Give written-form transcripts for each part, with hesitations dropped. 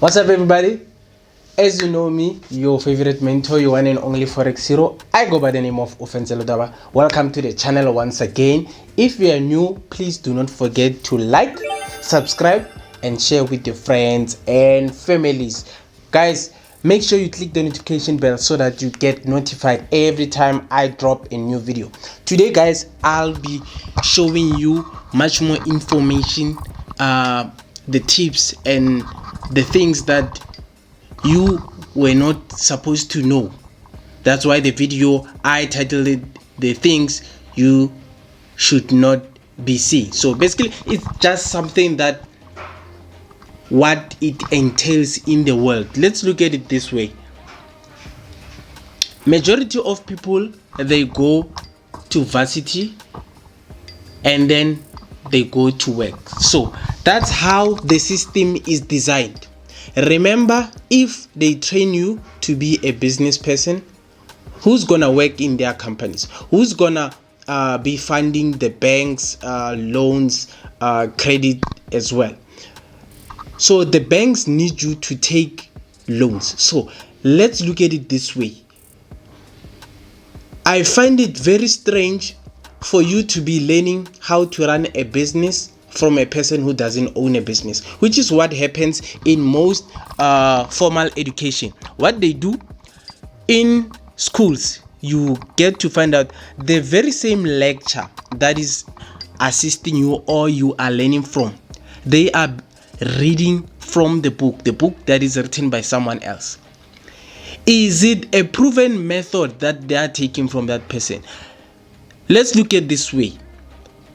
What's up, everybody? As you know me, your favorite mentor, your one and only Forex Hero. I go by the name of Ofentse Ledwaba. Welcome to the channel once again. If you are new, please do not forget to like, subscribe, and share with your friends and families. Guys, make sure you click the notification bell so that you get notified every time I drop a new video. Today, guys, I'll be showing you much more information, the tips and the things that you were not supposed to know. That's why the video I titled it "The Things You Should Not Be Seeing." So basically, it's just something that what it entails in the world. Let's look at it this way. Majority of people, they go to varsity and then they go to work. So that's how the system is designed. Remember, if they train you to be a business person, who's gonna work in their companies? Who's gonna be funding the banks, loans, credit as well? So the banks need you to take loans. So let's look at it this way. I find it very strange for you to be learning how to run a business from a person who doesn't own a business, which is what happens in most formal education. What they do in schools, you get to find out the very same lecture that is assisting you or you are learning from. They are reading from the book that is written by someone else. Is it a proven method that they are taking from that person? Let's look at this way.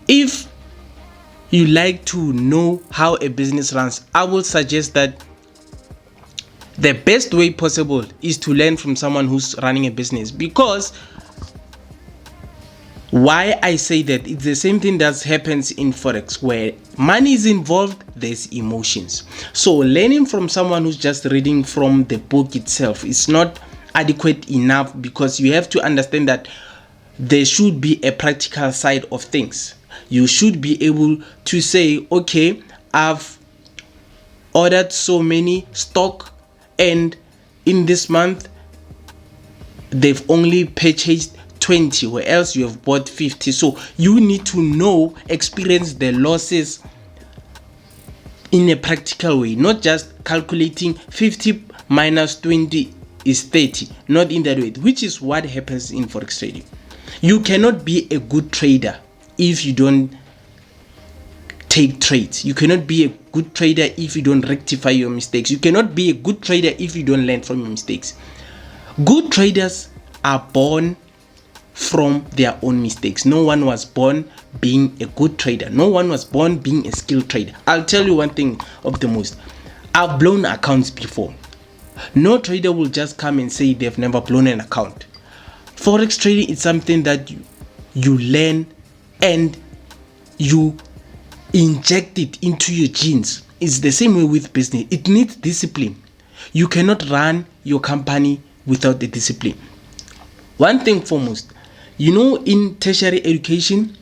If you like to know how a business runs, I will suggest that the best way possible is to learn from someone who's running a business. Because why I say that, it's the same thing that happens in Forex. Where money is involved, there's emotions. So learning from someone who's just reading from the book itself is not adequate enough, because you have to understand that there should be a practical side of things. You should be able to say, okay, I've ordered so many stock and in this month they've only purchased 20, where else you have bought 50. So you need to know, experience the losses in a practical way, not just calculating 50 minus 20 is 30, not in that way, which is what happens in Forex trading. You cannot be a good trader if you don't take trades. You cannot be a good trader if you don't rectify your mistakes. You cannot be a good trader if you don't learn from your mistakes. Good traders are born from their own mistakes. No one was born being a good trader. No one was born being a skilled trader. I'll tell you one thing of the most. I've blown accounts before. No trader will just come and say they've never blown an account. Forex trading is something that you learn and you inject it into your genes. It's the same way with business. It needs discipline. You cannot run your company without the discipline. One thing foremost, in tertiary education,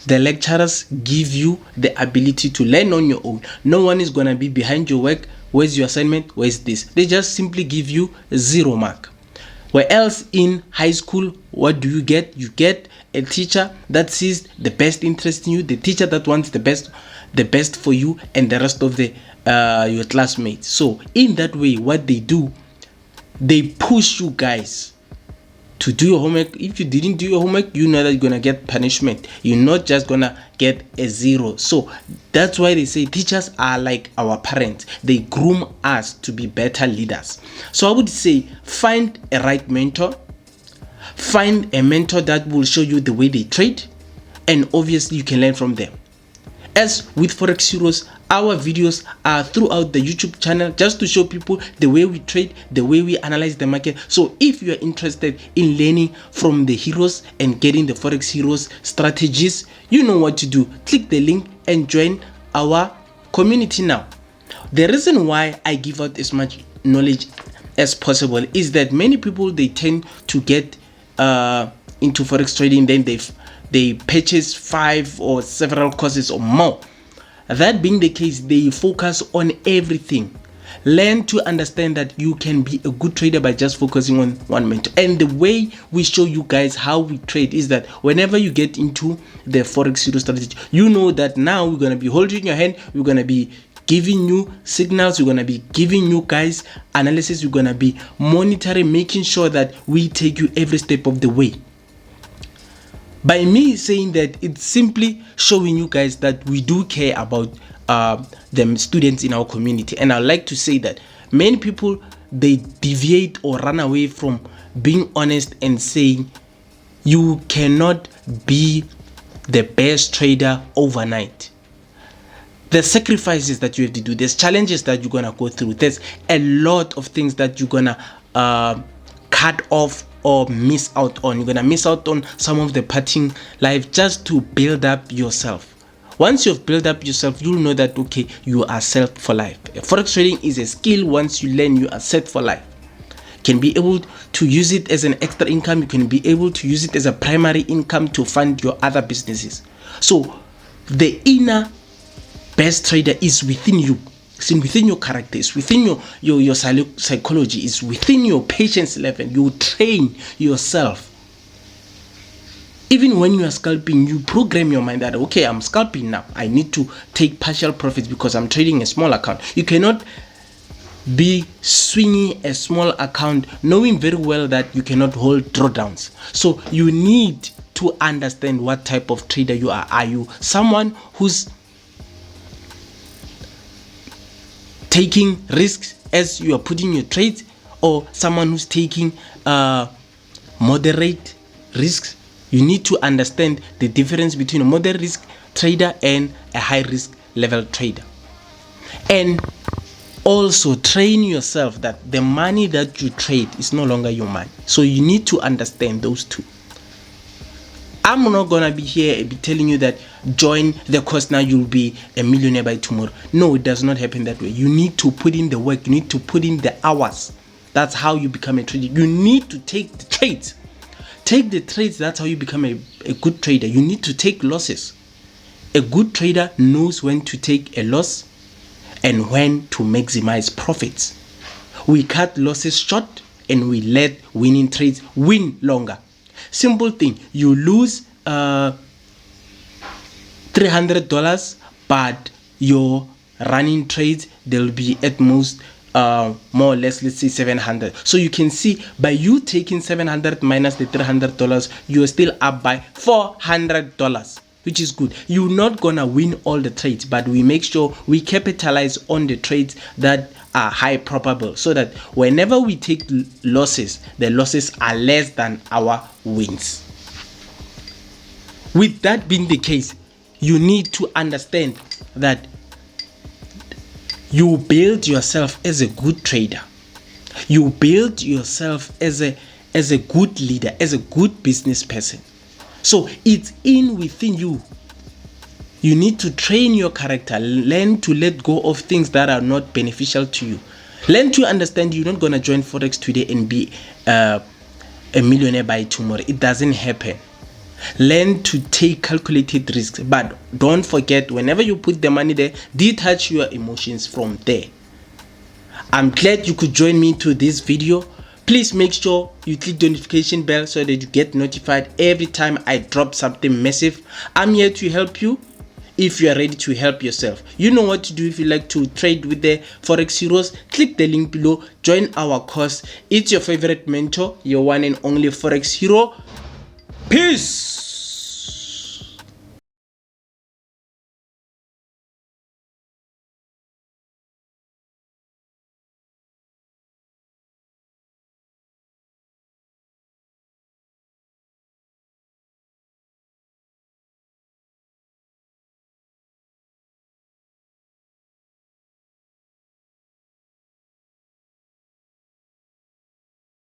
the lecturers give you the ability to learn on your own. No one is going to be behind your work. Where's your assignment? Where's this? They just simply give you 0 mark. Where else in high school, what do you get? You get a teacher that sees the best interest in you, the teacher that wants the best for you and the rest of the your classmates. So in that way, what they do, they push you guys to do your homework. If you didn't do your homework, you know that you're gonna get punishment. You're not just gonna get a 0. So that's why they say teachers are like our parents. They groom us to be better leaders. So I would say find a right mentor. Find a mentor that will show you the way they trade, and obviously you can learn from them. As with Forex Heroes, our videos are throughout the YouTube channel just to show people the way we trade, the way we analyze the market. So if you are interested in learning from the heroes and getting the Forex Heroes strategies, you know what to do. Click the link and join our community now. The reason why I give out as much knowledge as possible is that many people, they tend to get into Forex trading, then they purchase 5 or several courses or more. That being the case, they focus on everything. Learn to understand that you can be a good trader by just focusing on one mentor. And the way we show you guys how we trade is that whenever you get into the Forex Hero strategy, you know that now we're going to be holding your hand, we're going to be giving you signals, we're going to be giving you guys analysis, we're going to be monitoring, making sure that we take you every step of the way. By me saying that, it's simply showing you guys that we do care about the students in our community. And I like to say that many people, they deviate or run away from being honest and saying you cannot be the best trader overnight. There's sacrifices that you have to do, there's challenges that you're gonna go through, there's a lot of things that you're gonna cut off or miss out on. You're gonna miss out on some of the parting life just to build up yourself. Once you've built up yourself, you'll know that okay, you are set for life. Forex trading is a skill. Once you learn, you are set for life. You can be able to use it as an extra income, you can be able to use it as a primary income to fund your other businesses. So the inner best trader is within you. It's within your character, it's within your psychology, it's within your patience level. You train yourself. Even when you are scalping, you program your mind that okay, I'm scalping now, I need to take partial profits because I'm trading a small account. You cannot be swinging a small account knowing very well that you cannot hold drawdowns. So you need to understand what type of trader you are. Are you someone who's taking risks as you are putting your trades, or someone who's taking moderate risks? You need to understand the difference between a moderate risk trader and a high risk level trader. And also train yourself that the money that you trade is no longer your money. So you need to understand those two. I'm not gonna be here and be telling you that join the course now, you'll be a millionaire by tomorrow. No, it does not happen that way. You need to put in the work, you need to put in the hours. That's how you become a trader. You need to take the trades. Take the trades, that's how you become a good trader. You need to take losses. A good trader knows when to take a loss and when to maximize profits. We cut losses short and we let winning trades win longer. Simple thing, you lose $300, but your running trades, they'll be at most more or less, let's say 700. So you can see by you taking 700 minus the $300, you're still up by $400, which is good. You're not gonna win all the trades, but we make sure we capitalize on the trades that are high probable, so that whenever we take losses, the losses are less than our wins. With that being the case, you need to understand that you build yourself as a good trader. You build yourself as a good leader, as a good business person. So it's within you. You need to train your character, learn to let go of things that are not beneficial to you. Learn to understand you're not going to join Forex today and be a millionaire by tomorrow. It doesn't happen. Learn to take calculated risks, but don't forget, whenever you put the money there, detach your emotions from there. I'm glad you could join me to this video. Please make sure you click the notification bell so that you get notified every time I drop something massive. I'm here to help you. If you are ready to help yourself, you know what to do. If you like to trade with the Forex Heroes, click the link below, join our course. It's your favorite mentor, your one and only Forex Hero. Peace.